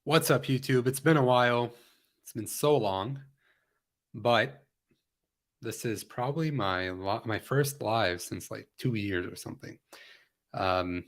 What's up, YouTube? It's been a while. It's been so long, but this is probably my first live since like 2 years or something. Um,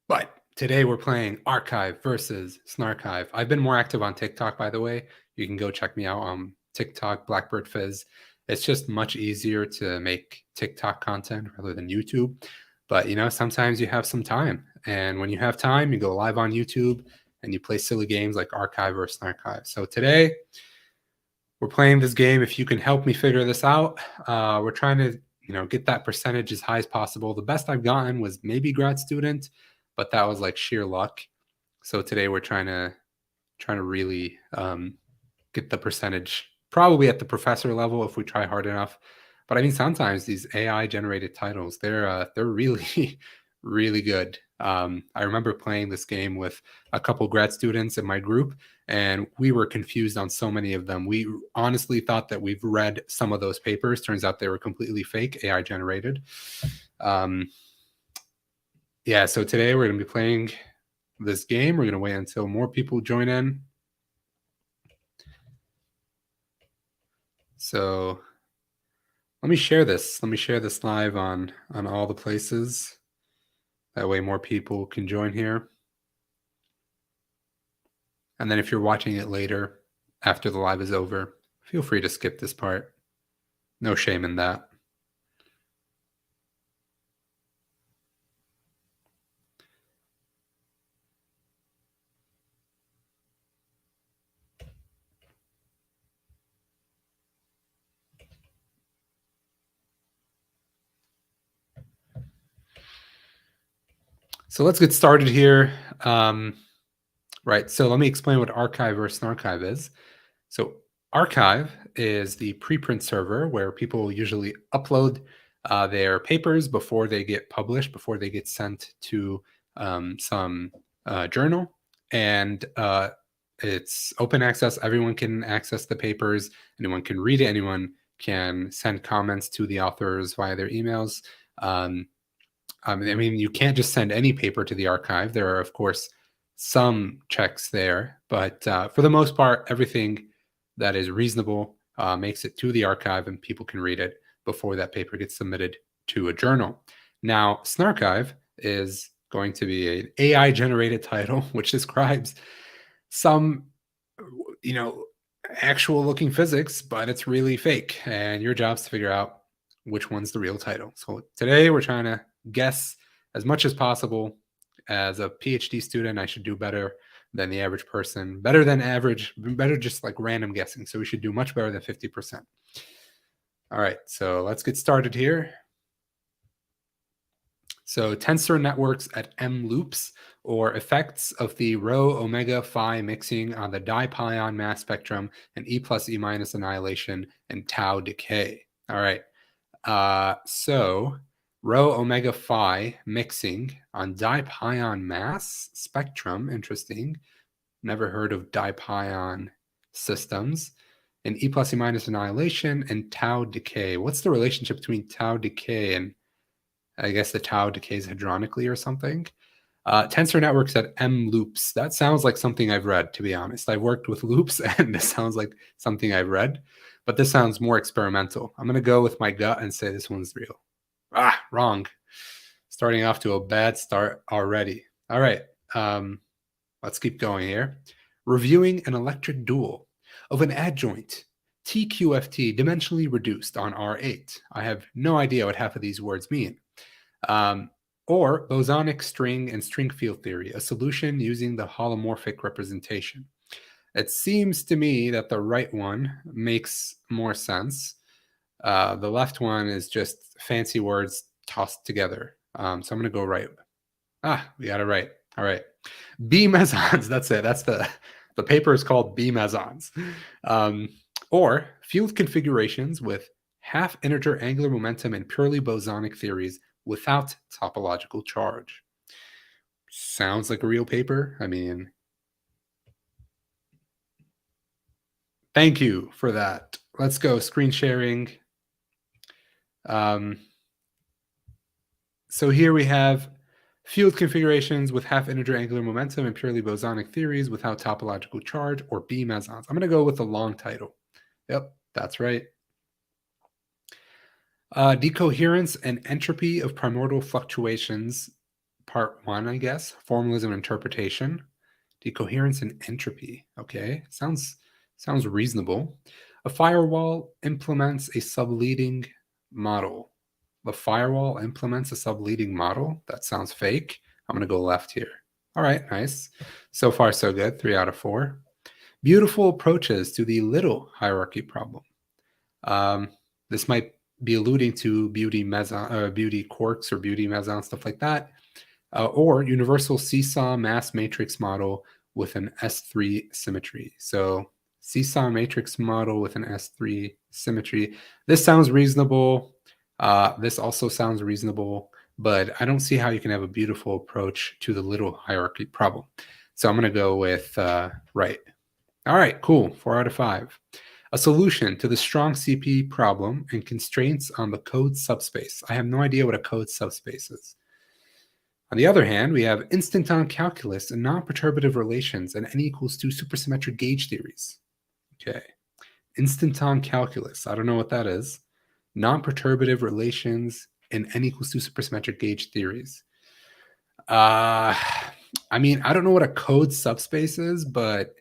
but today we're playing arXiv versus snarXiv. I've been more active on TikTok, by the way. You can go check me out on TikTok, Blackbird Fizz. It's just much easier to make TikTok content rather than YouTube. But sometimes you have some time, and when you have time, you go live on YouTube and you play silly games like arXiv or snarXiv. So today we're playing this game. If you can help me figure this out, we're trying to get that percentage as high as possible. The best I've gotten was maybe grad student, but that was like sheer luck. So today we're trying to really get the percentage probably at the professor level if we try hard enough. But I mean, sometimes these AI generated titles, they're really really good. I remember playing this game with a couple grad students in my group, and we were confused on so many of them. We honestly thought that we've read some of those papers. Turns out they were completely fake, AI generated. Yeah, so today we're going to be playing this game. We're going to wait until more people join in. So let me share this. Let me share this live on all the places. That way more people can join here. And then if you're watching it later, after the live is over, feel free to skip this part. No shame in that. So let's get started here. Right, so let me explain what arXiv or snarXiv is. So arXiv is the preprint server where people usually upload their papers before they get published, before they get sent to some journal. And it's open access. Everyone can access the papers. Anyone can read it. Anyone can send comments to the authors via their emails. I mean, you can't just send any paper to the arXiv. There are, of course, some checks there, but for the most part, everything that is reasonable makes it to the arXiv and people can read it before that paper gets submitted to a journal. Now, snarXiv is going to be an AI generated title, which describes some, actual looking physics, but it's really fake. And your job's to figure out which one's the real title. So today we're trying to guess as much as possible. As a PhD student, I should do better than the average person, better than average, better just like random guessing. So we should do much better than 50%. All right, so let's get started here. So tensor networks at M loops, or effects of the rho omega phi mixing on the dipion mass spectrum and E plus E minus annihilation and tau decay. All right, so rho omega phi mixing on dipion mass spectrum. Interesting. Never heard of dipion systems. And E plus E minus annihilation and tau decay. What's the relationship between tau decay and I guess the tau decays hadronically or something? Tensor networks at M loops. That sounds like something I've read, to be honest. I've worked with loops and this sounds like something I've read, but this sounds more experimental. I'm going to go with my gut and say this one's real. Wrong. Starting off to a bad start already. All right. Let's keep going here. Reviewing an electric dual of an adjoint TQFT dimensionally reduced on R8. I have no idea what half of these words mean. Or bosonic string and string field theory, a solution using the holomorphic representation. It seems to me that the right one makes more sense. The left one is just fancy words tossed together. So I'm going to go right. We got it right. All right. B mesons. That's it. That's the paper is called B mesons. Or field configurations with half integer angular momentum and purely bosonic theories without topological charge. Sounds like a real paper. I mean, thank you for that. Let's go screen sharing. So here we have Field configurations with half-integer angular momentum and purely bosonic theories without topological charge, or B mesons. I'm going to go with the long title. Yep, that's right. Decoherence and entropy of primordial fluctuations, part 1, I guess. Formalism and interpretation. Decoherence and entropy. Okay, sounds reasonable. A firewall implements a subleading model. The firewall implements a subleading model. That sounds fake. I'm going to go left here. All right, nice. So far, so good. 3 out of 4. Beautiful approaches to the little hierarchy problem. This might be alluding to beauty quarks or beauty meson, stuff like that. Or universal seesaw mass matrix model with an S3 symmetry. So seesaw matrix model with an S3 symmetry. This sounds reasonable. This also sounds reasonable, but I don't see how you can have a beautiful approach to the little hierarchy problem. So I'm going to go with right. All right, cool. 4 out of 5. A solution to the strong CP problem and constraints on the code subspace. I have no idea what a code subspace is. On the other hand, we have instanton calculus and non-perturbative relations and n equals 2 supersymmetric gauge theories. Okay. Instanton calculus. I don't know what that is. Non-perturbative relations and n equals 2 supersymmetric gauge theories. I mean, I don't know what a code subspace is, but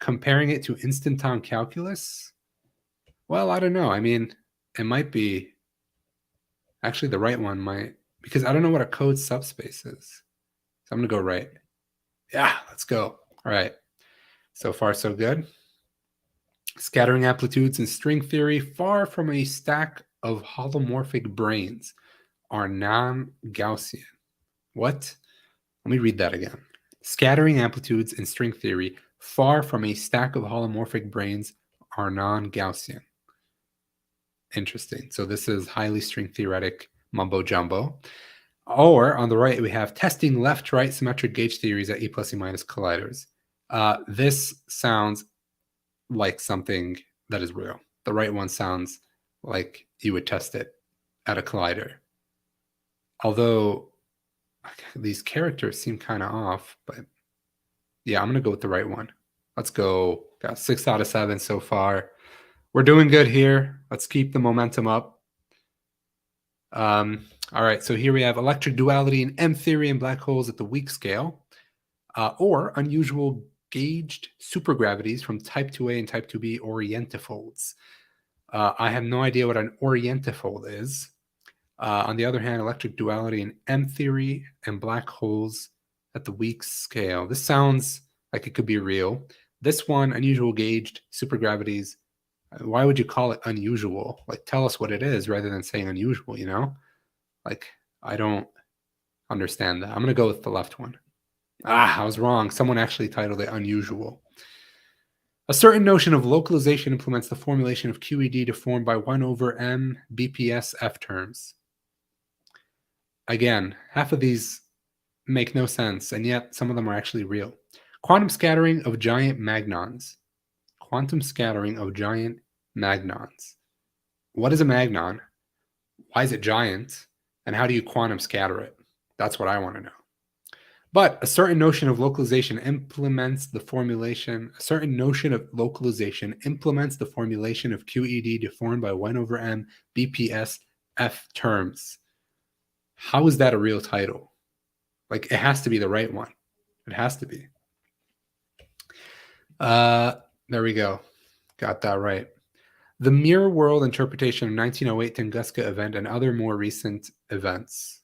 comparing it to instanton calculus, well, I don't know. I mean, it might be actually the right one might, because I don't know what a code subspace is. So I'm going to go right. Yeah, let's go. All right. So far, so good. Scattering amplitudes in string theory, far from a stack of holomorphic branes, are non-Gaussian. What? Let me read that again. Scattering amplitudes in string theory, far from a stack of holomorphic branes, are non-Gaussian. Interesting. So this is highly string theoretic mumbo jumbo. Or on the right, we have testing left-right symmetric gauge theories at E plus E minus colliders. This sounds like something that is real. The right one sounds like you would test it at a collider. Although these characters seem kind of off, but yeah, I'm going to go with the right one. Let's go. Got 6 out of 7 so far. We're doing good here. Let's keep the momentum up. All right, so here we have electric duality in M theory and black holes at the weak scale, or unusual gauged supergravities from type 2a and type 2b orientifolds. I have no idea what an orientifold is. On the other hand, electric duality in M theory and black holes at the weak scale. This sounds like it could be real. This one, unusual gauged supergravities. Why would you call it unusual? Like, tell us what it is rather than saying unusual, you know? Like, I don't understand that. I'm going to go with the left one. I was wrong. Someone actually titled it unusual. A certain notion of localization implements the formulation of QED deformed by 1 over m BPS F terms. Again, half of these make no sense, and yet some of them are actually real. Quantum scattering of giant magnons. Quantum scattering of giant magnons. What is a magnon? Why is it giant? And how do you quantum scatter it? That's what I want to know. But a certain notion of localization implements the formulation. A certain notion of localization implements the formulation of QED deformed by 1 over m BPS F terms. How is that a real title? Like, it has to be the right one. It has to be. There we go. Got that right. The mirror world interpretation of 1908 Tunguska event and other more recent events.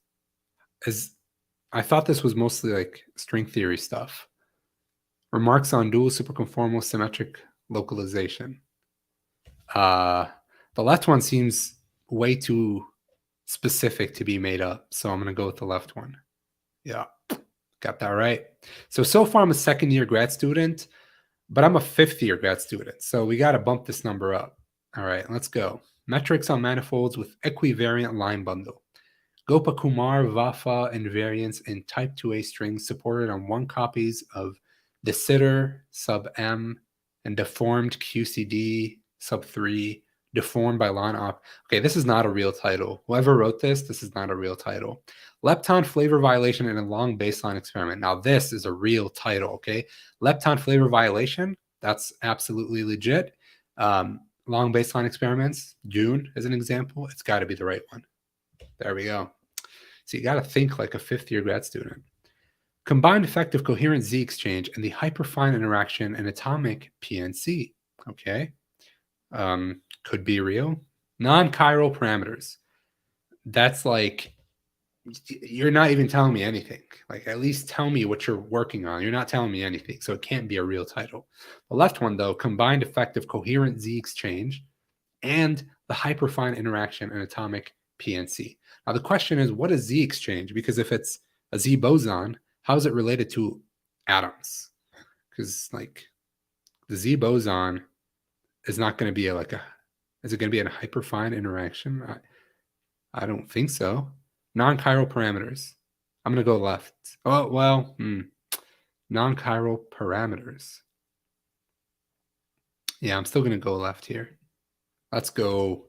I thought this was mostly like string theory stuff. Remarks on dual superconformal symmetric localization. The left one seems way too specific to be made up, so I'm going to go with the left one. Yeah, got that right. So far I'm a second-year grad student, but I'm a fifth-year grad student, so we got to bump this number up. All right, let's go. Metrics on manifolds with equivariant line bundle. Gopakumar, Vafa, invariance in type 2a strings supported on 1 copies of de Sitter sub m and deformed QCD sub 3 deformed by lawn op. Okay, this is not a real title. Whoever wrote this is not a real title. Lepton flavor violation in a long baseline experiment. Now, this is a real title, okay? Lepton flavor violation, that's absolutely legit. Long baseline experiments, June as an example, it's got to be the right one. There we go. So you got to think like a fifth-year grad student. Combined effect of coherent Z exchange and the hyperfine interaction in atomic PNC. Okay. Could be real. Non-chiral parameters. That's like, you're not even telling me anything. Like, at least tell me what you're working on. You're not telling me anything. So it can't be a real title. The left one, though, combined effect of coherent Z exchange and the hyperfine interaction in atomic PNC. Now, the question is, what is Z exchange? Because if it's a Z boson, how is it related to atoms? Because, like, the Z boson is not going to be is it going to be a hyperfine interaction? I don't think so. Non-chiral parameters. I'm going to go left. Oh, well, non-chiral parameters. Yeah, I'm still going to go left here. Let's go.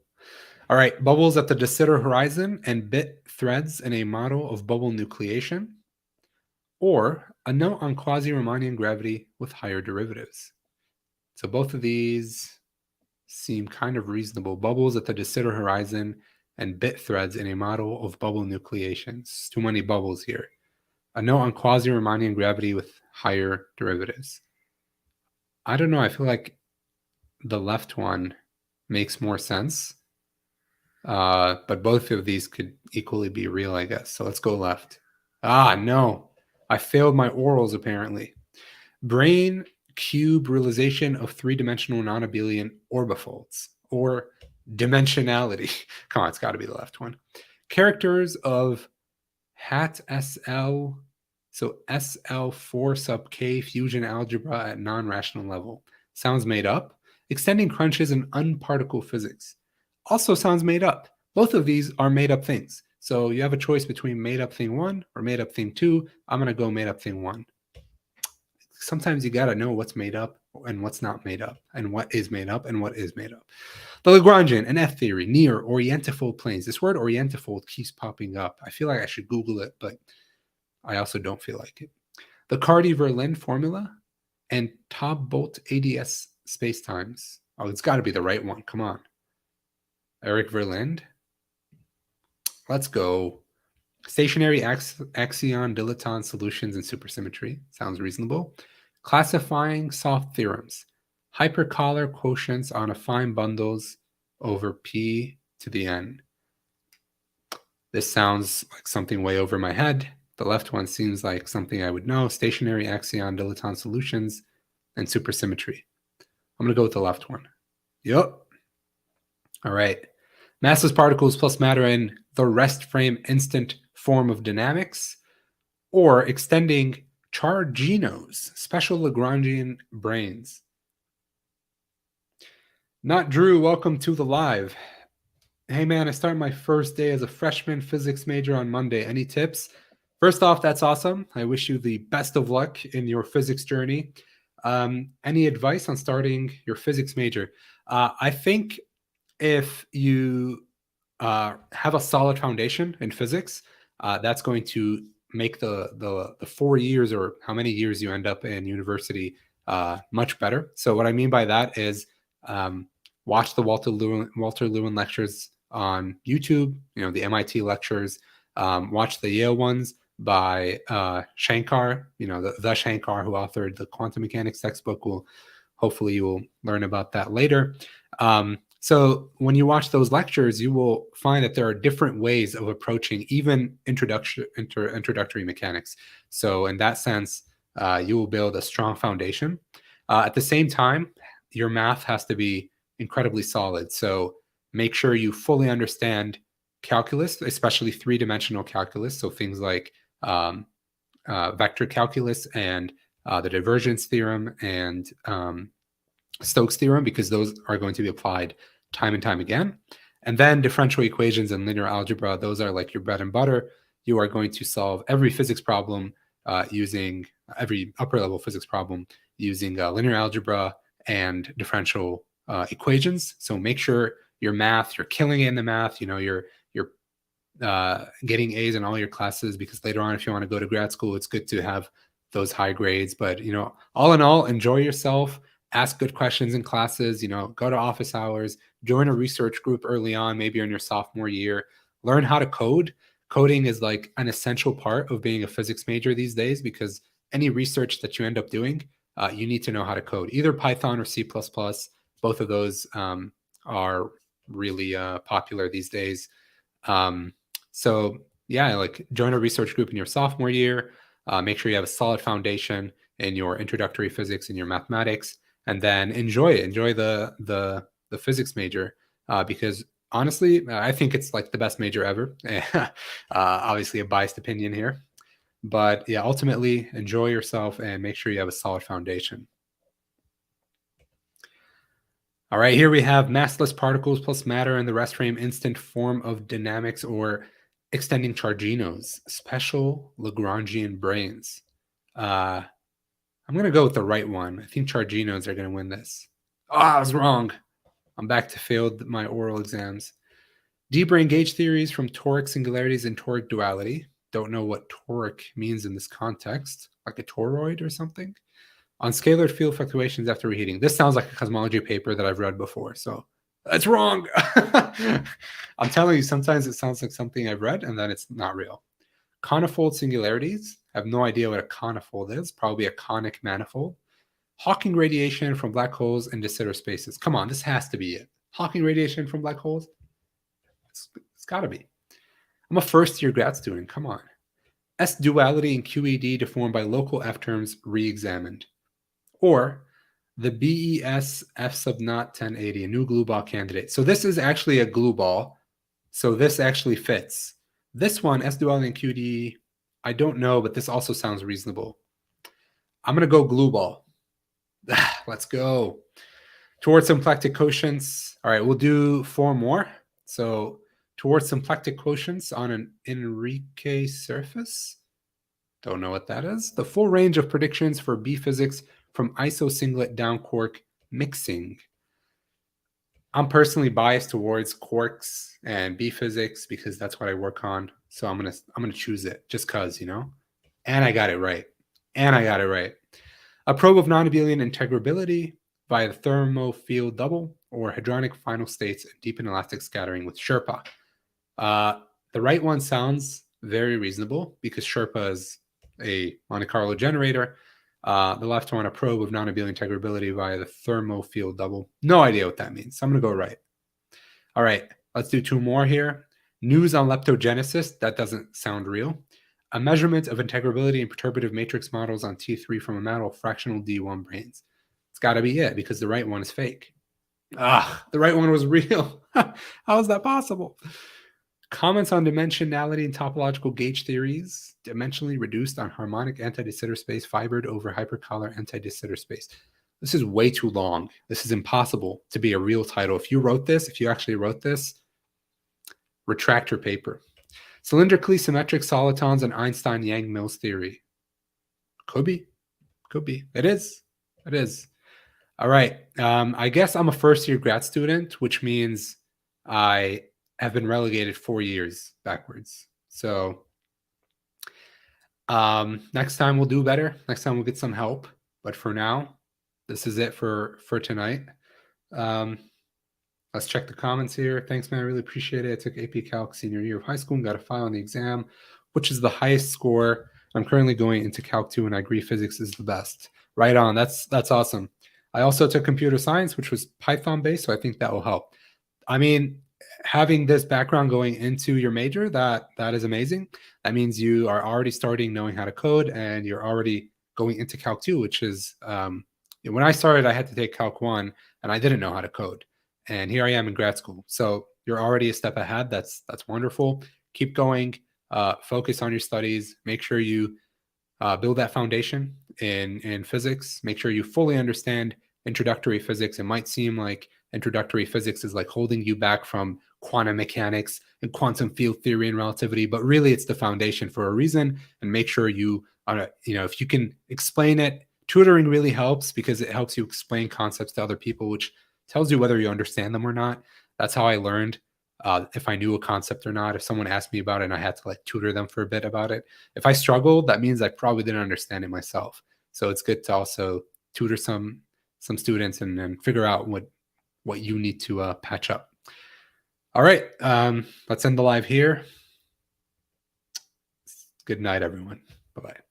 All right, bubbles at the de Sitter horizon and bit threads in a model of bubble nucleation, or a note on quasi-Riemannian gravity with higher derivatives. So both of these seem kind of reasonable. Bubbles at the de Sitter horizon and bit threads in a model of bubble nucleations. Too many bubbles here. A note on quasi-Riemannian gravity with higher derivatives. I don't know. I feel like the left one makes more sense. But both of these could equally be real, I guess. So let's go left. No. I failed my orals, apparently. Brane cube realization of three-dimensional non-abelian orbifolds, or dimensionality. Come on, it's got to be the left one. Characters of hat SL, so SL4 sub K fusion algebra at non-rational level. Sounds made up. Extending crunches in unparticle physics. Also sounds made up. Both of these are made up things. So you have a choice between made up thing 1 or made up thing 2. I'm going to go made up thing 1. Sometimes you got to know what's made up and what's not made up, and what is made up and what is made up. The Lagrangian and F theory near orientifold planes. This word orientifold keeps popping up. I feel like I should Google it, but I also don't feel like it. The Cardy-Verlin formula and Taub-Bolt ADS spacetimes. Oh, it's got to be the right one. Come on. Eric Verlinde. Let's go. Stationary axion dilaton solutions and supersymmetry. Sounds reasonable. Classifying soft theorems. Hypercolor quotients on affine bundles over P to the N. This sounds like something way over my head. The left one seems like something I would know. Stationary axion dilaton solutions and supersymmetry. I'm going to go with the left one. Yep. All right. Massless particles plus matter in the rest frame instant form of dynamics, or extending Charginos, special Lagrangian branes. Not Drew, welcome to the live. Hey man, I start my first day as a freshman physics major on Monday. Any tips? First off, that's awesome. I wish you the best of luck in your physics journey. Any advice on starting your physics major? I think if you have a solid foundation in physics, that's going to make the 4 years or how many years you end up in university much better. So what I mean by that is watch the Walter Lewin lectures on YouTube, the MIT lectures, watch the Yale ones by Shankar, the Shankar who authored the quantum mechanics textbook. Hopefully you will learn about that later. So when you watch those lectures, you will find that there are different ways of approaching even introductory mechanics. So in that sense, you will build a strong foundation. At the same time, your math has to be incredibly solid. So make sure you fully understand calculus, especially three-dimensional calculus. So things like vector calculus and the divergence theorem and Stokes theorem, because those are going to be applied time and time again. And then differential equations and linear algebra, those are like your bread and butter. You are going to solve every physics problem using every upper level physics problem using linear algebra and differential equations. So make sure your math, you're killing it in the math, you're getting A's in all your classes, because later on, if you want to go to grad school, it's good to have those high grades. But all in all, enjoy yourself, ask good questions in classes, go to office hours, join a research group early on, maybe you're in your sophomore year, learn how to code. Coding is like an essential part of being a physics major these days, because any research that you end up doing, you need to know how to code, either Python or C++. Both of those are really popular these days. So yeah, like join a research group in your sophomore year. Make sure you have a solid foundation in your introductory physics and your mathematics, and then enjoy it. Enjoy the physics major, because honestly, I think it's like the best major ever. Obviously, a biased opinion here, but yeah, ultimately enjoy yourself and make sure you have a solid foundation. All right, here we have massless particles plus matter in the rest frame instant form of dynamics, or extending charginos, special Lagrangian brains. I'm going to go with the right one. I think charginos are going to win this. Oh, I was wrong. I'm back to failed my oral exams. D-brain gauge theories from toric singularities and toric duality. Don't know what toric means in this context, like a toroid or something. On scalar field fluctuations after reheating. This sounds like a cosmology paper that I've read before, so that's wrong. I'm telling you, sometimes it sounds like something I've read, and then it's not real. Conifold singularities. I have no idea what a conifold is. Probably a conic manifold. Hawking radiation from black holes and de Sitter spaces. Come on, this has to be it. Hawking radiation from black holes? It's got to be. I'm a first-year grad student. Come on. S-duality in QED deformed by local F-terms re-examined. Or the BES F sub naught 1080, a new glue ball candidate. So this is actually a glue ball. So this actually fits. This one, S-duality in QED, I don't know, but this also sounds reasonable. I'm going to go glue ball. Let's go. Towards symplectic quotients. All right, we'll do 4 more. So towards symplectic quotients on an Enrique surface. Don't know what that is. The full range of predictions for B physics from isosinglet down quark mixing. I'm personally biased towards quarks and B physics because that's what I work on. So I'm gonna choose it just cause, And I got it right. A probe of non-abelian integrability via the thermofield double or hadronic final states and deep inelastic scattering with Sherpa. The right one sounds very reasonable because Sherpa is a Monte Carlo generator. The left one, a probe of non-abelian integrability via the thermofield double. No idea what that means. So I'm going to go right. All right, let's do 2 more here. News on leptogenesis. That doesn't sound real. A measurement of integrability in perturbative matrix models on T3 from a model of fractional D1 brains. It's got to be it because the right one is fake. The right one was real. How is that possible? Comments on dimensionality and topological gauge theories, dimensionally reduced on harmonic anti-de Sitter space, fibered over hypercolor anti-de Sitter space. This is way too long. This is impossible to be a real title. If you actually wrote this, retract your paper. Cylindrically symmetric solitons and Einstein-Yang-Mills theory. Could be. It is. All right. I guess I'm a first-year grad student, which means I have been relegated 4 years backwards. So next time we'll do better. Next time we'll get some help. But for now, this is it for tonight. Let's check the comments here. Thanks, man. I really appreciate it. I took AP Calc senior year of high school and got a 5 on the exam, which is the highest score. I'm currently going into Calc 2 and I agree physics is the best. Right on. That's awesome. I also took computer science, which was Python based, so I think that will help. I mean, having this background going into your major, that is amazing. That means you are already starting knowing how to code and you're already going into Calc 2, which is when I started, I had to take Calc 1 and I didn't know how to code. And here I am in grad school. So you're already a step ahead. That's wonderful. Keep going. Focus on your studies. Make sure you build that foundation in physics. Make sure you fully understand introductory physics. It might seem like introductory physics is like holding you back from quantum mechanics and quantum field theory and relativity, but really it's the foundation for a reason. And make sure you, if you can explain it, tutoring really helps because it helps you explain concepts to other people, which tells you whether you understand them or not. That's how I learned if I knew a concept or not. If someone asked me about it and I had to like tutor them for a bit about it, if I struggled, that means I probably didn't understand it myself. So it's good to also tutor some students and then figure out what you need to patch up. All right, let's end the live here. Good night, everyone. Bye bye.